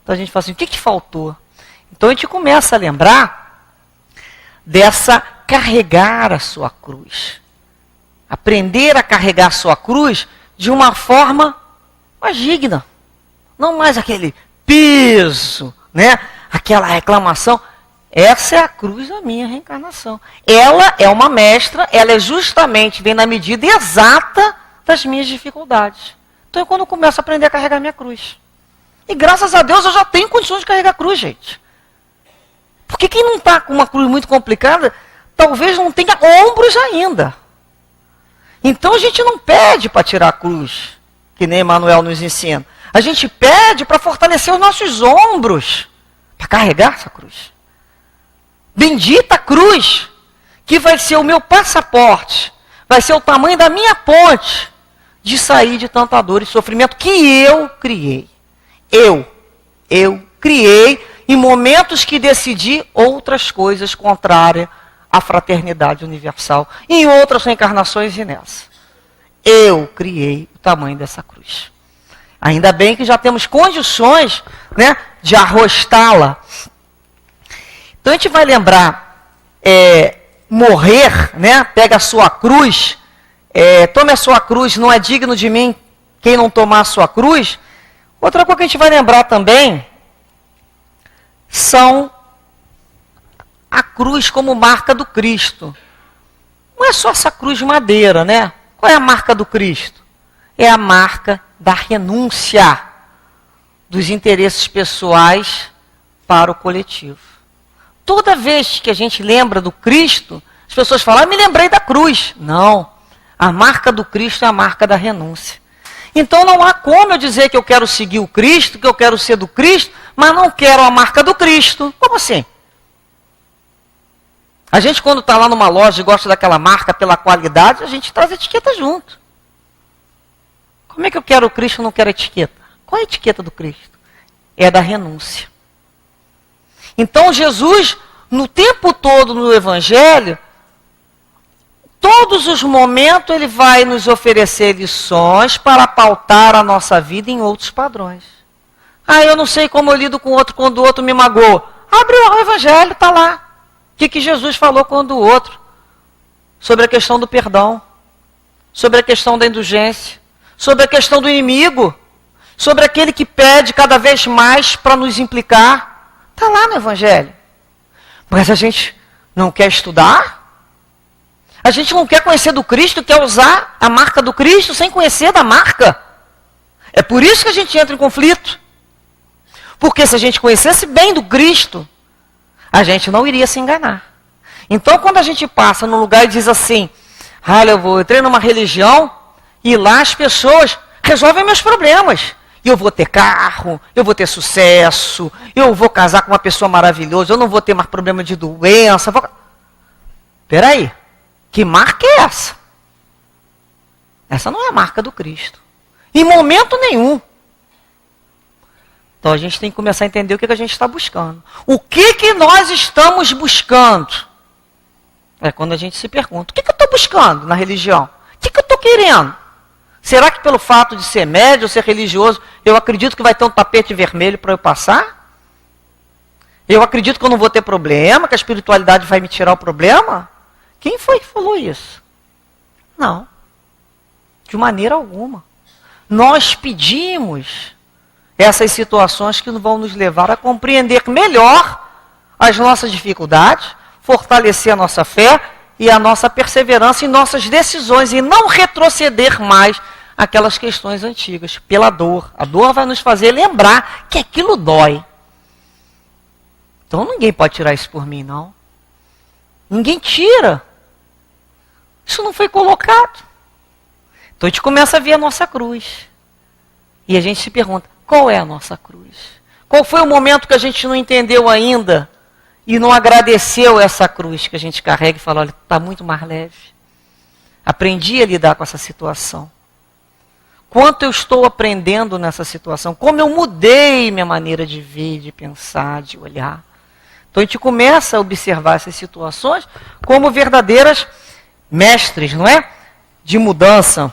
Então a gente fala assim, o que faltou? Então a gente começa a lembrar dessa carregar a sua cruz. Aprender a carregar a sua cruz de uma forma mais digna. Não mais aquele peso, né? Aquela reclamação. Essa é a cruz da minha reencarnação. Ela é uma mestra, ela é justamente, vem na medida exata das minhas dificuldades. Então é quando eu começo a aprender a carregar minha cruz. E graças a Deus eu já tenho condições de carregar a cruz, gente. Porque quem não está com uma cruz muito complicada, talvez não tenha ombros ainda. Então a gente não pede para tirar a cruz, que nem Emmanuel nos ensina. A gente pede para fortalecer os nossos ombros, para carregar essa cruz. Bendita cruz, que vai ser o meu passaporte, vai ser o tamanho da minha ponte de sair de tanta dor e sofrimento que eu criei. Eu criei em momentos que decidi outras coisas contrárias à fraternidade universal, em outras reencarnações e nessa. Eu criei o tamanho dessa cruz. Ainda bem que já temos condições, né, de arrostá-la. Então a gente vai lembrar, morrer, né? Pega a sua cruz, tome a sua cruz, não é digno de mim quem não tomar a sua cruz. Outra coisa que a gente vai lembrar também são a cruz como marca do Cristo. Não é só essa cruz de madeira, né? Qual é a marca do Cristo? É a marca da renúncia dos interesses pessoais para o coletivo. Toda vez que a gente lembra do Cristo, as pessoas falam, me lembrei da cruz. Não, a marca do Cristo é a marca da renúncia. Então não há como eu dizer que eu quero seguir o Cristo, que eu quero ser do Cristo, mas não quero a marca do Cristo. Como assim? A gente quando está lá numa loja e gosta daquela marca pela qualidade, a gente traz a etiqueta junto. Como é que eu quero o Cristo e não quero a etiqueta? Qual é a etiqueta do Cristo? É a da renúncia. Então Jesus, no tempo todo no Evangelho, todos os momentos ele vai nos oferecer lições para pautar a nossa vida em outros padrões. Eu não sei como eu lido com o outro quando o outro me magoou. Abre o Evangelho, está lá. O que Jesus falou quando o outro? Sobre a questão do perdão, sobre a questão da indulgência, sobre a questão do inimigo, sobre aquele que pede cada vez mais para nos implicar. Está lá no Evangelho. Mas a gente não quer estudar? A gente não quer conhecer do Cristo, quer usar a marca do Cristo sem conhecer da marca. É por isso que a gente entra em conflito. Porque se a gente conhecesse bem do Cristo, a gente não iria se enganar. Então quando a gente passa num lugar e diz assim, eu entrei numa religião e lá as pessoas resolvem meus problemas. Eu vou ter carro, eu vou ter sucesso, eu vou casar com uma pessoa maravilhosa, eu não vou ter mais problema de doença. Peraí, que marca é essa? Essa não é a marca do Cristo. Em momento nenhum. Então a gente tem que começar a entender o que a gente está buscando. O que nós estamos buscando? É quando a gente se pergunta, o que eu estou buscando na religião? O que eu estou querendo? Será que pelo fato de ser médio ou ser religioso, eu acredito que vai ter um tapete vermelho para eu passar? Eu acredito que eu não vou ter problema, que a espiritualidade vai me tirar o problema? Quem foi que falou isso? Não. De maneira alguma. Nós pedimos essas situações que vão nos levar a compreender melhor as nossas dificuldades, fortalecer a nossa fé e a nossa perseverança em nossas decisões e não retroceder mais aquelas questões antigas, pela dor. A dor vai nos fazer lembrar que aquilo dói. Então ninguém pode tirar isso por mim, não. Ninguém tira. Isso não foi colocado. Então a gente começa a ver a nossa cruz. E a gente se pergunta, qual é a nossa cruz? Qual foi o momento que a gente não entendeu ainda e não agradeceu essa cruz que a gente carrega e fala, olha, está muito mais leve. Aprendi a lidar com essa situação. Quanto eu estou aprendendo nessa situação, como eu mudei minha maneira de ver, de pensar, de olhar. Então a gente começa a observar essas situações como verdadeiras mestres, não é? De mudança.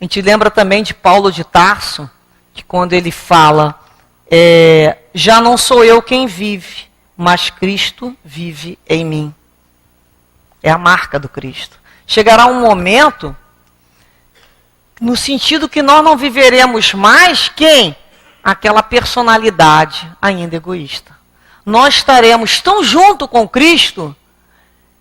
A gente lembra também de Paulo de Tarso, que quando ele fala, já não sou eu quem vive, mas Cristo vive em mim. É a marca do Cristo. Chegará um momento, no sentido que nós não viveremos mais quem? Aquela personalidade ainda egoísta. Nós estaremos tão junto com Cristo,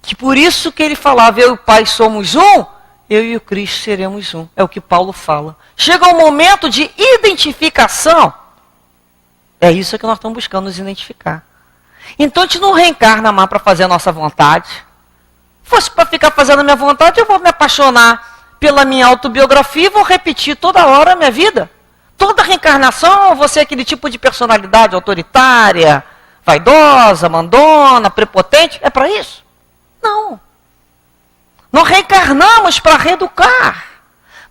que por isso que ele falava, eu e o Pai somos um, eu e o Cristo seremos um. É o que Paulo fala. Chega um momento de identificação. É isso que nós estamos buscando, nos identificar. Então a gente não reencarna mais para fazer a nossa vontade. Se fosse para ficar fazendo a minha vontade, eu vou me apaixonar pela minha autobiografia e vou repetir toda hora a minha vida. Toda reencarnação, eu vou ser aquele tipo de personalidade autoritária, vaidosa, mandona, prepotente. É para isso? Não. Nós reencarnamos para reeducar.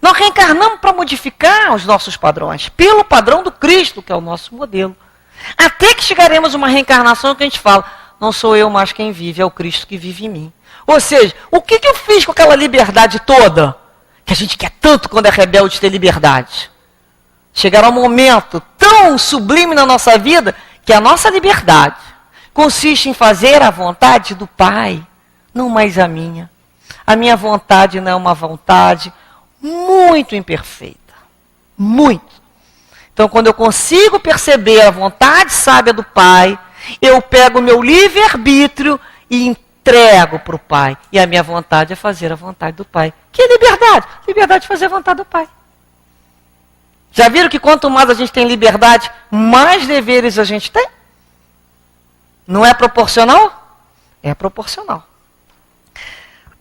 Nós reencarnamos para modificar os nossos padrões, pelo padrão do Cristo, que é o nosso modelo. Até que chegaremos a uma reencarnação que a gente fala, não sou eu mais quem vive, é o Cristo que vive em mim. Ou seja, o que eu fiz com aquela liberdade toda? Que a gente quer tanto quando é rebelde ter liberdade. Chegará um momento tão sublime na nossa vida, que a nossa liberdade consiste em fazer a vontade do Pai, não mais a minha. A minha vontade não é uma vontade muito imperfeita. Muito. Então, quando eu consigo perceber a vontade sábia do Pai, eu pego o meu livre-arbítrio e entrego para o Pai. E a minha vontade é fazer a vontade do Pai. Que liberdade? Liberdade de fazer a vontade do Pai. Já viram que quanto mais a gente tem liberdade, mais deveres a gente tem? Não é proporcional? É proporcional.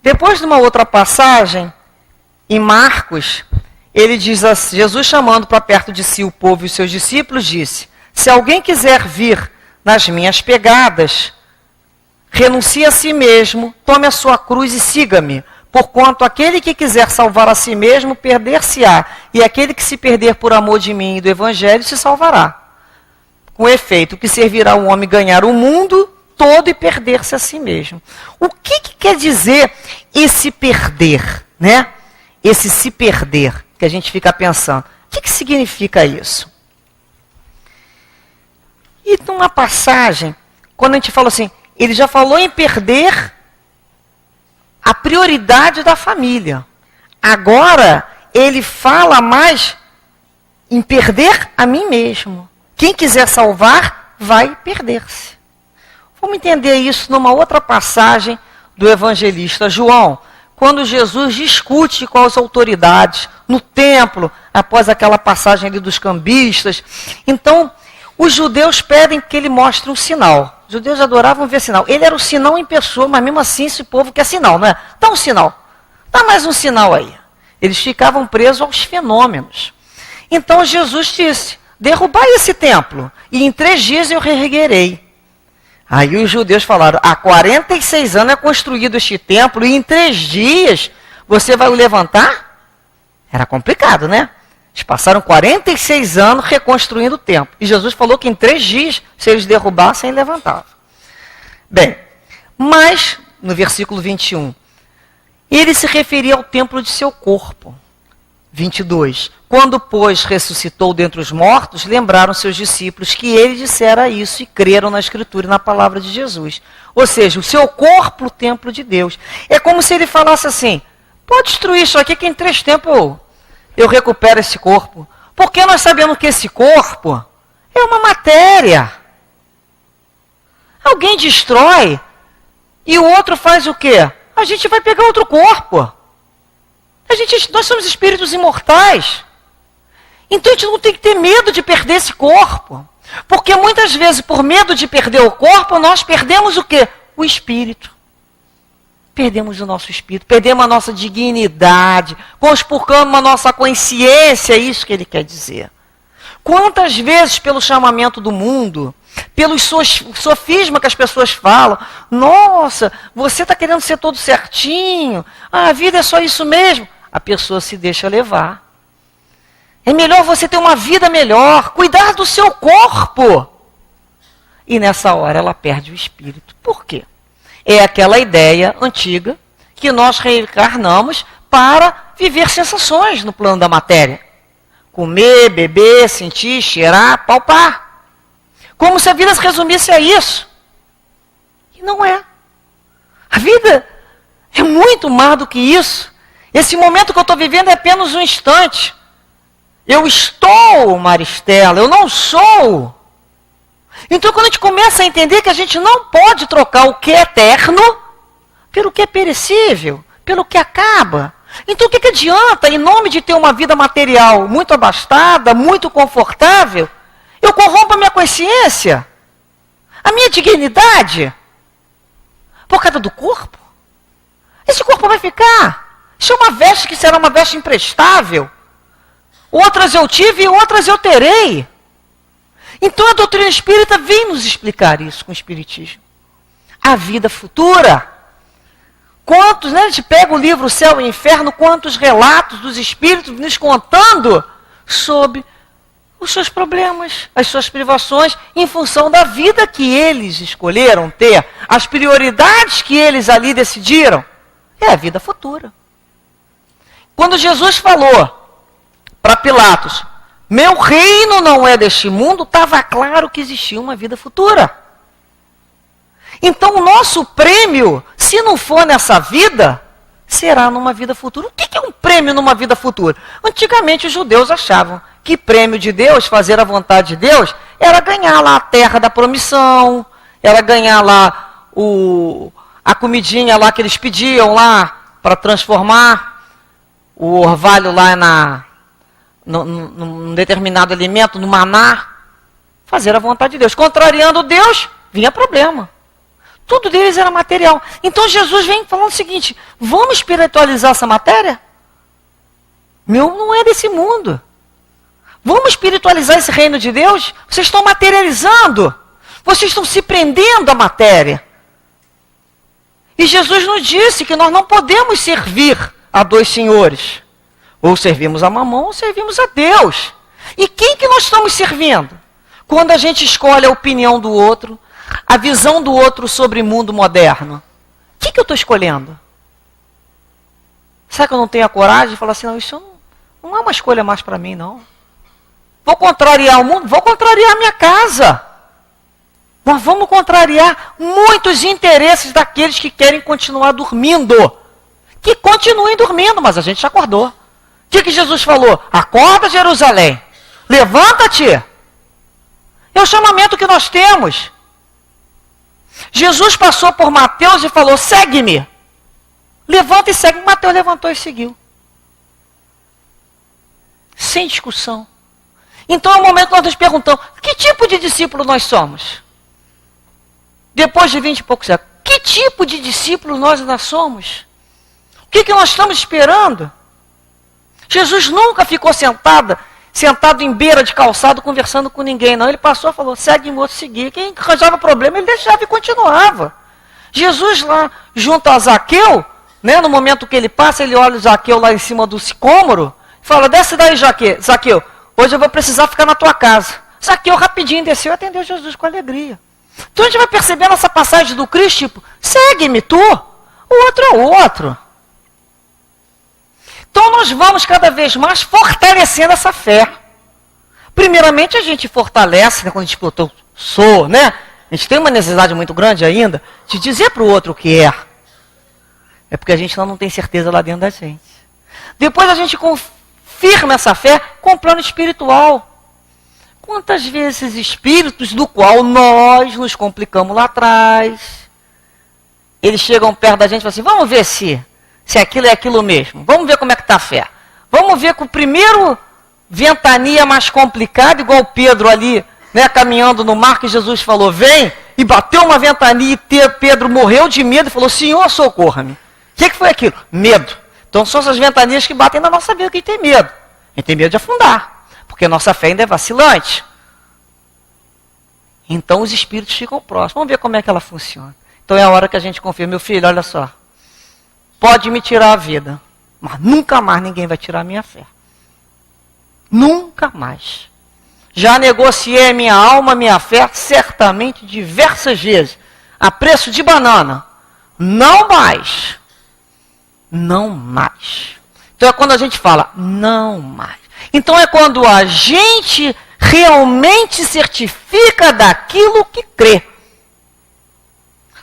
Depois de uma outra passagem, em Marcos, ele diz assim, Jesus chamando para perto de si o povo e os seus discípulos, disse, se alguém quiser vir nas minhas pegadas, renuncie a si mesmo, tome a sua cruz e siga-me. Porquanto aquele que quiser salvar a si mesmo, perder-se-á. E aquele que se perder por amor de mim e do Evangelho, se salvará. Com efeito, que servirá o homem ganhar o mundo todo e perder-se a si mesmo. O que quer dizer esse perder, né? Esse se perder, que a gente fica pensando. O que significa isso? E numa passagem, quando a gente fala assim, ele já falou em perder a prioridade da família. Agora, ele fala mais em perder a mim mesmo. Quem quiser salvar, vai perder-se. Vamos entender isso numa outra passagem do evangelista João, quando Jesus discute com as autoridades no templo, após aquela passagem ali dos cambistas. Então, os judeus pedem que ele mostre um sinal. Os judeus adoravam ver sinal. Ele era o sinal em pessoa, mas mesmo assim esse povo quer sinal, não é? Dá um sinal. Dá mais um sinal aí. Eles ficavam presos aos fenômenos. Então Jesus disse, derrubai esse templo, e em 3 dias eu reerguerei. Aí os judeus falaram, há 46 anos é construído este templo, e em 3 dias você vai o levantar? Era complicado, né? Eles passaram 46 anos reconstruindo o templo. E Jesus falou que em 3 dias, se eles derrubassem, ele levantava. Bem, mas, no versículo 21, ele se referia ao templo de seu corpo. 22. Quando, pois, ressuscitou dentre os mortos, lembraram seus discípulos que ele dissera isso e creram na Escritura e na palavra de Jesus. Ou seja, o seu corpo, o templo de Deus. É como se ele falasse assim, pode destruir isso aqui que em 3 tempos eu recupero esse corpo? Porque nós sabemos que esse corpo é uma matéria. Alguém destrói e o outro faz o quê? A gente vai pegar outro corpo. Nós somos espíritos imortais. Então a gente não tem que ter medo de perder esse corpo. Porque muitas vezes, por medo de perder o corpo, nós perdemos o quê? O espírito. Perdemos o nosso espírito, perdemos a nossa dignidade, conspurcamos a nossa consciência, é isso que ele quer dizer. Quantas vezes, pelo chamamento do mundo, pelo sofisma que as pessoas falam, nossa, você está querendo ser todo certinho, a vida é só isso mesmo. A pessoa se deixa levar. É melhor você ter uma vida melhor, cuidar do seu corpo. E nessa hora ela perde o espírito. Por quê? É aquela ideia antiga que nós reencarnamos para viver sensações no plano da matéria. Comer, beber, sentir, cheirar, palpar. Como se a vida se resumisse a isso. E não é. A vida é muito mais do que isso. Esse momento que eu estou vivendo é apenas um instante. Eu estou, Maristela, eu não sou. Então, quando a gente começa a entender que a gente não pode trocar o que é eterno pelo que é perecível, pelo que acaba. Então, o que adianta, em nome de ter uma vida material muito abastada, muito confortável, eu corrompo a minha consciência, a minha dignidade, por causa do corpo? Esse corpo vai ficar. Isso é uma veste que será uma veste imprestável. Outras eu tive e outras eu terei. Então a doutrina espírita vem nos explicar isso com o espiritismo. A vida futura. Quantos, né? A gente pega o livro Céu e Inferno, quantos relatos dos espíritos nos contando sobre os seus problemas, as suas privações, em função da vida que eles escolheram ter, as prioridades que eles ali decidiram. É a vida futura. Quando Jesus falou para Pilatos, meu reino não é deste mundo, estava claro que existia uma vida futura. Então o nosso prêmio, se não for nessa vida, será numa vida futura. O que é um prêmio numa vida futura? Antigamente os judeus achavam que prêmio de Deus, fazer a vontade de Deus, era ganhar lá a terra da promissão, era ganhar lá a comidinha lá que eles pediam lá para transformar o orvalho lá num determinado alimento, no maná, fazer a vontade de Deus. Contrariando Deus, vinha problema. Tudo deles era material. Então Jesus vem falando o seguinte, vamos espiritualizar essa matéria? Meu não é desse mundo. Vamos espiritualizar esse reino de Deus? Vocês estão materializando. Vocês estão se prendendo à matéria. E Jesus nos disse que nós não podemos servir a dois senhores. Ou servimos a Mamon ou servimos a Deus. E quem que nós estamos servindo? Quando a gente escolhe a opinião do outro, a visão do outro sobre o mundo moderno. O que eu estou escolhendo? Será que eu não tenho a coragem de falar assim, não, isso não é uma escolha mais para mim, não. Vou contrariar o mundo? Vou contrariar a minha casa. Nós vamos contrariar muitos interesses daqueles que querem continuar dormindo. Que continuem dormindo, mas a gente já acordou. O que Jesus falou? Acorda, Jerusalém. Levanta-te. É o chamamento que nós temos. Jesus passou por Mateus e falou, segue-me. Levanta e segue. Mateus levantou e seguiu. Sem discussão. Então é o momento que nós nos perguntamos, que tipo de discípulo nós somos? Depois de 20 e poucos anos, que tipo de discípulo nós ainda somos? O que nós estamos esperando? Jesus nunca ficou sentado em beira de calçado conversando com ninguém, não. Ele passou e falou, segue-me, outro seguia. Quem arranjava problema, ele deixava e continuava. Jesus lá, junto a Zaqueu, né, no momento que ele passa, ele olha o Zaqueu lá em cima do sicômoro, e fala, desce daí, Zaqueu, hoje eu vou precisar ficar na tua casa. Zaqueu rapidinho desceu e atendeu Jesus com alegria. Então a gente vai percebendo essa passagem do Cristo, tipo, segue-me tu, o outro é o outro. Então nós vamos cada vez mais fortalecendo essa fé. Primeiramente a gente fortalece, né, quando a gente botou sou, né? A gente tem uma necessidade muito grande ainda de dizer para o outro o que é. É porque a gente não tem certeza lá dentro da gente. Depois a gente firma essa fé com o plano espiritual. Quantas vezes espíritos do qual nós nos complicamos lá atrás, eles chegam perto da gente e falam assim, vamos ver se aquilo é aquilo mesmo. Vamos ver como é que está a fé. Vamos ver com o primeiro ventania mais complicada, igual Pedro ali, né, caminhando no mar, que Jesus falou, vem, e bateu uma ventania e Pedro morreu de medo e falou, Senhor, socorra-me. O que foi aquilo? Medo. Então são essas ventanias que batem na nossa vida que a gente tem medo. A gente tem medo de afundar, porque a nossa fé ainda é vacilante. Então os espíritos ficam próximos. Vamos ver como é que ela funciona. Então é a hora que a gente confia, meu filho, olha só, pode me tirar a vida, mas nunca mais ninguém vai tirar a minha fé. Nunca mais. Já negociei a minha alma, minha fé, certamente diversas vezes, a preço de banana. Não mais. Não mais. Então é quando a gente fala, não mais. Então é quando a gente realmente certifica daquilo que crê.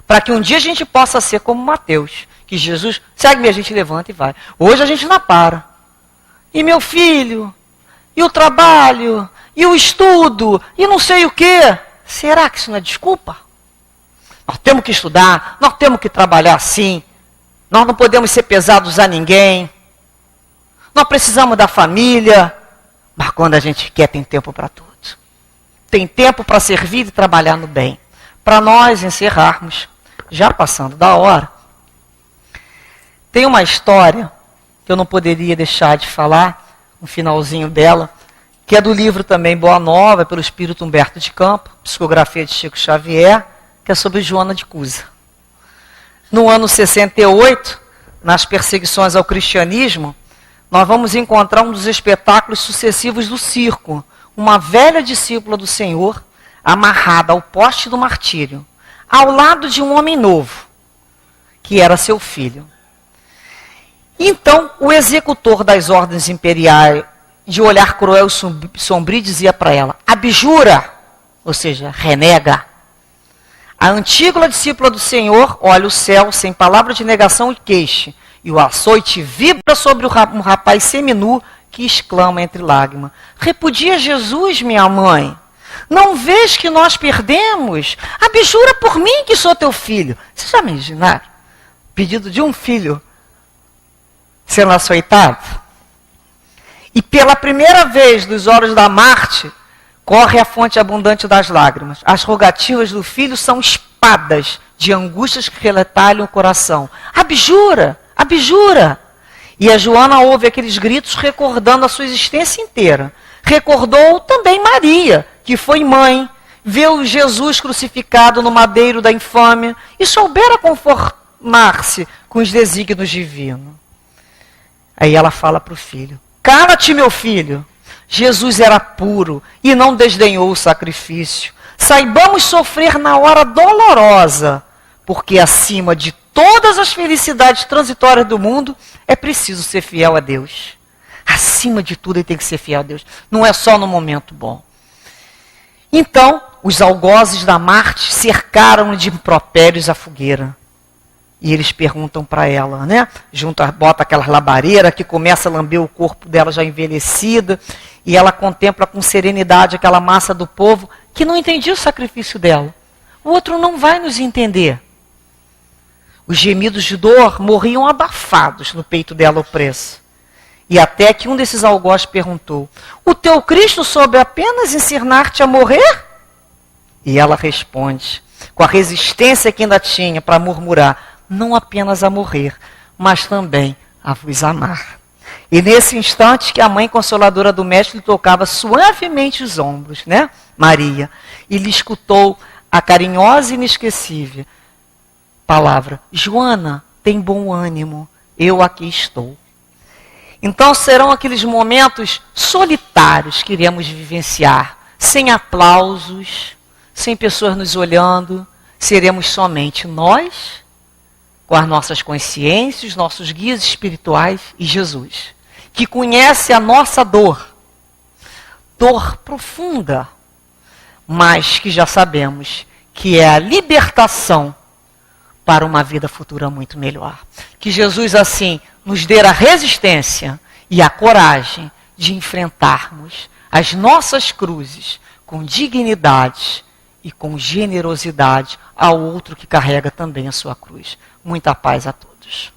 Para que um dia a gente possa ser como Mateus, que Jesus, segue-me, a gente levanta e vai. Hoje a gente não para. E meu filho, e o trabalho, e o estudo, e não sei o quê. Será que isso não é desculpa? Nós temos que estudar, nós temos que trabalhar assim. Nós não podemos ser pesados a ninguém. Nós precisamos da família. Mas quando a gente quer, tem tempo para tudo. Tem tempo para servir e trabalhar no bem. Para nós encerrarmos, já passando da hora, tem uma história que eu não poderia deixar de falar, um finalzinho dela, que é do livro também Boa Nova, pelo espírito Humberto de Campos, psicografia de Chico Xavier, que é sobre Joana de Cusa. No ano 68, nas perseguições ao cristianismo, nós vamos encontrar um dos espetáculos sucessivos do circo, uma velha discípula do Senhor, amarrada ao poste do martírio, ao lado de um homem novo, que era seu filho. Então, o executor das ordens imperiais, de olhar cruel e sombrio, dizia para ela, abjura, ou seja, renega. A antiga discípula do Senhor olha o céu sem palavra de negação e queixa, e o açoite vibra sobre um rapaz seminu que exclama entre lágrimas, repudia Jesus, minha mãe. Não vês que nós perdemos? Abjura por mim que sou teu filho. Vocês já imaginaram? Pedido de um filho sendo açoitado? E pela primeira vez dos olhos da Marte, corre a fonte abundante das lágrimas. As rogativas do filho são espadas de angústias que retalham o coração. Abjura, abjura. E a Joana ouve aqueles gritos recordando a sua existência inteira. Recordou também Maria, que foi mãe, viu Jesus crucificado no madeiro da infâmia e soubera conformar-se com os desígnios divinos. Aí ela fala para o filho, cala-te, meu filho. Jesus era puro e não desdenhou o sacrifício. Saibamos sofrer na hora dolorosa, porque acima de todas as felicidades transitórias do mundo, é preciso ser fiel a Deus. Acima de tudo, ele tem que ser fiel a Deus. Não é só no momento bom. Então, os algozes da Marte cercaram de impropérios a fogueira. E eles perguntam para ela, né? Bota aquela labareira que começa a lamber o corpo dela já envelhecida. E ela contempla com serenidade aquela massa do povo que não entendia o sacrifício dela. O outro não vai nos entender. Os gemidos de dor morriam abafados no peito dela opressa. E até que um desses algozes perguntou, o teu Cristo soube apenas ensinar-te a morrer? E ela responde, com a resistência que ainda tinha para murmurar, não apenas a morrer, mas também a vos amar. E nesse instante que a mãe consoladora do mestre lhe tocava suavemente os ombros, né, Maria, e lhe escutou a carinhosa e inesquecível palavra, Joana, tem bom ânimo, eu aqui estou. Então serão aqueles momentos solitários que iremos vivenciar, sem aplausos, sem pessoas nos olhando, seremos somente nós, com as nossas consciências, nossos guias espirituais e Jesus, que conhece a nossa dor profunda, mas que já sabemos que é a libertação para uma vida futura muito melhor. Que Jesus, assim, nos dê a resistência e a coragem de enfrentarmos as nossas cruzes com dignidade e com generosidade ao outro que carrega também a sua cruz. Muita paz a todos.